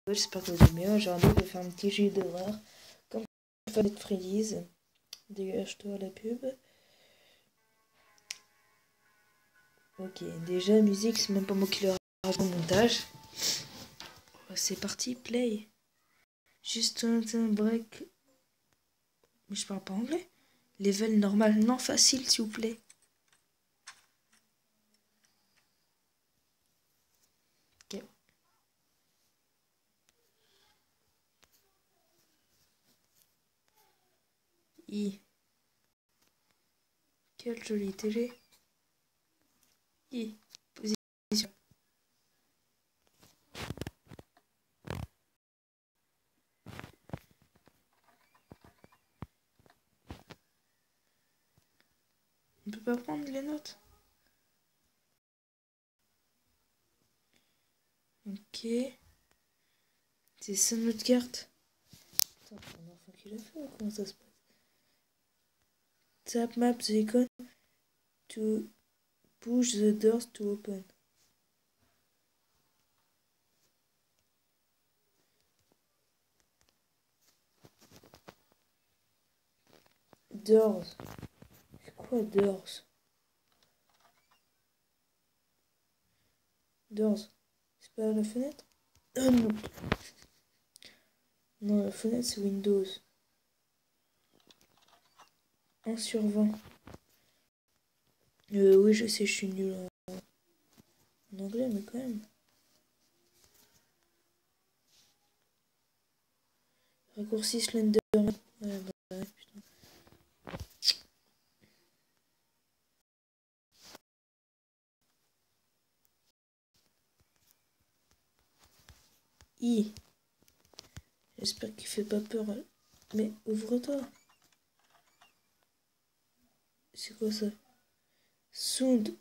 j'espère que vous allez bien. Aujourd'hui, je vais faire un petit jeu d'horreur. Comme Five Nights at Freddy's. Dégage-toi la pub. Ok, déjà, musique, c'est même pas moi qui le rajoute au montage. C'est parti, play. Juste un break. Mais je parle pas anglais. Level normal, non facile, s'il vous plaît. Ok. I. Quelle jolie télé. I. Position. On peut pas prendre les notes. Ok. C'est ça notre carte. Attends, c'est un enfant qui l'a fait ou comment ça se passe? Tap map the icon to push the doors to open. Doors. C'est quoi doors? Doors. C'est pas la fenêtre? Oh non. Non, la fenêtre c'est Windows. 1 sur 20. Oui, je sais, je suis nul en anglais, mais quand même. Raccourci Slender. Ouais, bah ouais, putain. I. J'espère qu'il fait pas peur. Mais ouvre-toi. C'est quoi ça? Sound.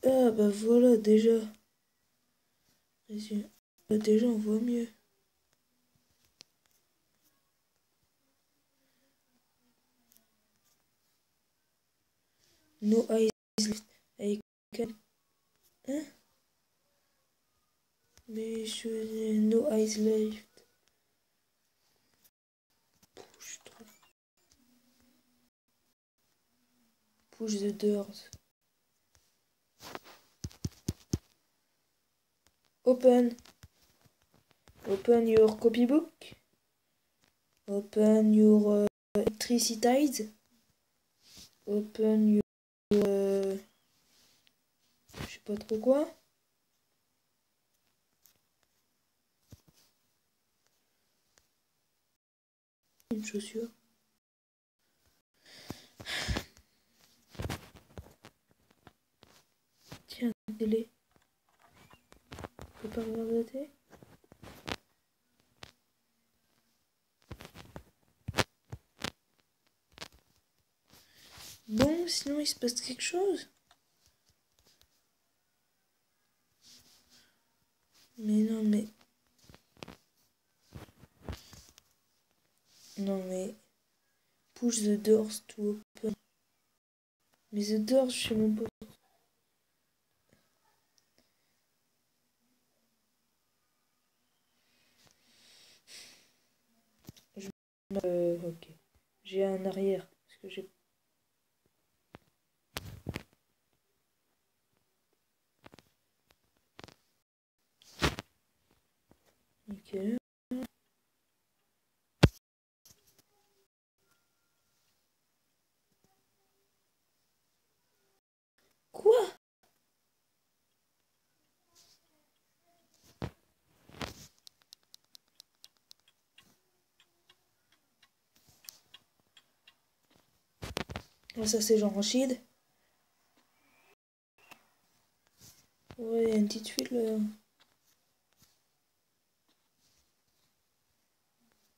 Ah bah voilà, déjà. Bah déjà on voit mieux. No eyes left. I can... Hein? Mais je... No eyes left. Push the doors. Open. Open your copybook. Open your electricities. Open your... je sais pas trop quoi. Une chaussure. Tiens, télé. Je peux pas regarder la télé? Bon, sinon il se passe quelque chose. Mais non, mais... Non, mais... Push the doors to open. Mais the doors, je sais même pas. Ok. J'ai un arrière. Parce que j'ai... Ok. Quoi? Oh, ça c'est Jean Rachid. Ouais, il y a une petite fuite là.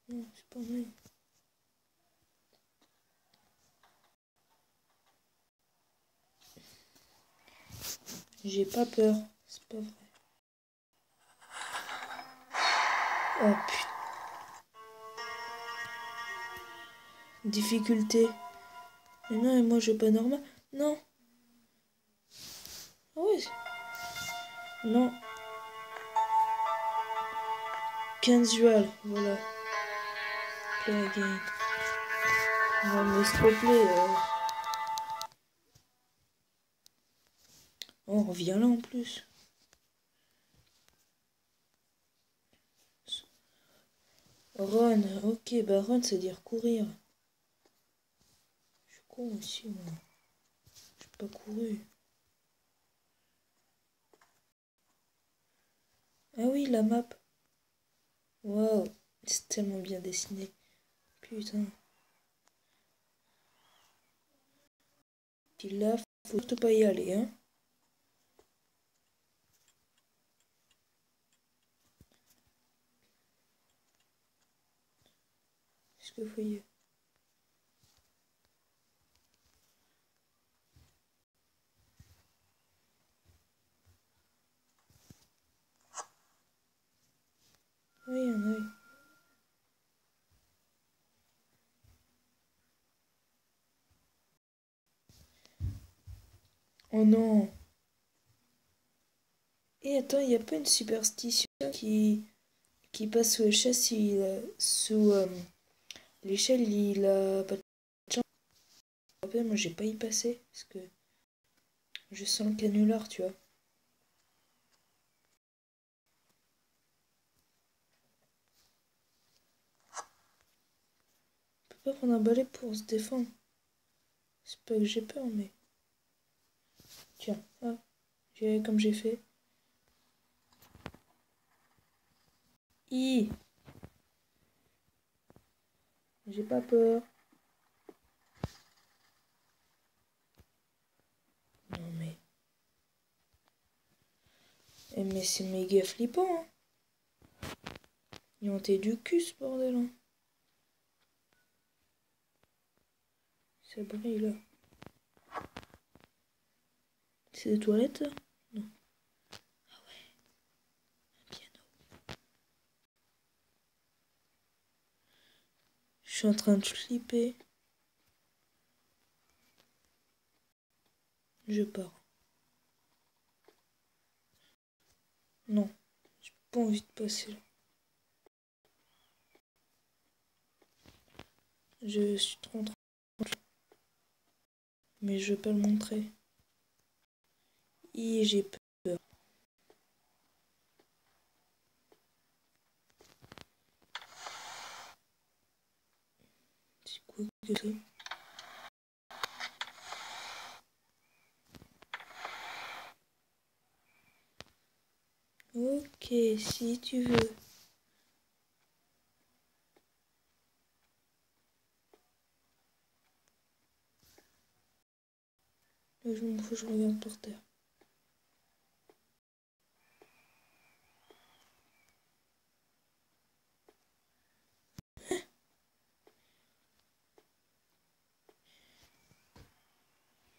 Non, c'est pas vrai. J'ai pas peur. C'est pas vrai. Oh putain. Difficulté. Mais non, et moi je vais pas normal. Non. Ah ouais. Non. Casual, voilà. Play again. Non mais s'il te plaît. Oh, on revient là en plus. Run, ok, bah run, c'est dire courir. Je suis con aussi, moi. J'ai pas couru. Ah oui, la map. Waouh, c'est tellement bien dessiné. Putain. Puis là, faut surtout pas y aller, hein. Est-ce que faut y aller? Oui, il y en a. Oh non. Et attends, il n'y a pas une superstition qui passe sous l'échelle s'il sous l'échelle il a pas de chance. Après, moi j'ai pas y passer parce que je sens le canular, tu vois. On peut pas prendre un balai pour se défendre. C'est pas que j'ai peur, mais. Tiens, ah, comme j'ai fait. Hi, j'ai pas peur. Non mais. Eh, mais c'est méga flippant, hein. Ils ont été du cul, ce bordel, hein. Ça brille, là. C'est des toilettes, là? Non. Ah ouais. Un piano. Je suis en train de flipper. Je pars. Non. J'ai pas envie de passer, là. Je suis trop en train. Mais je vais pas le montrer. J'ai peur. C'est quoi que c'est? Ok, si tu veux. Je m'en fous, je regarde par terre.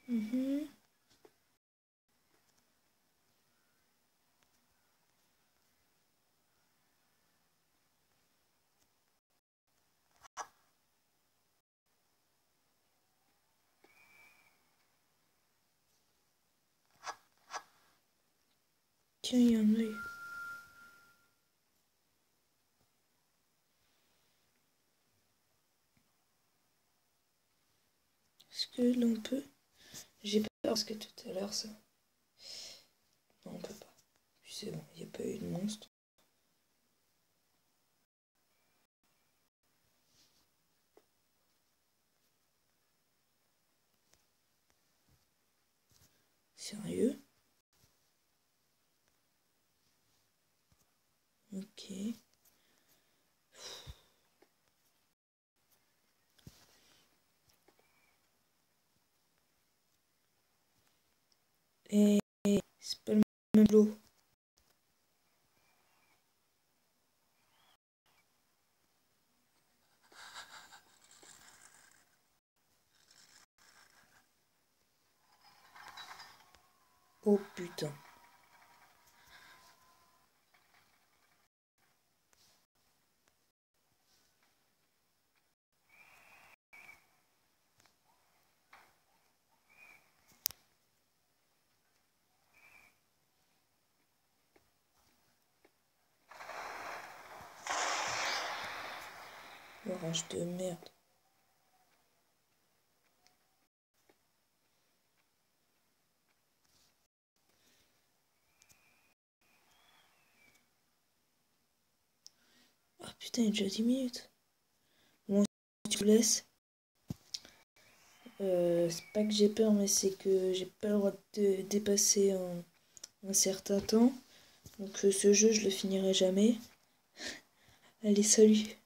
Mhm. Tiens, il y a un œil. Est-ce que là on peut? J'ai peur parce que tout à l'heure ça. Non, on peut pas. Puis c'est bon, il n'y a pas eu de monstre. Sérieux? Ok. Et c'est pas le même lot. Oh putain. Orage de merde. Ah putain, il est déjà 10 minutes. Bon, tu vous laisses. C'est pas que j'ai peur, mais c'est que j'ai pas le droit de dépasser un certain temps. Donc ce jeu, je le finirai jamais. Allez, salut!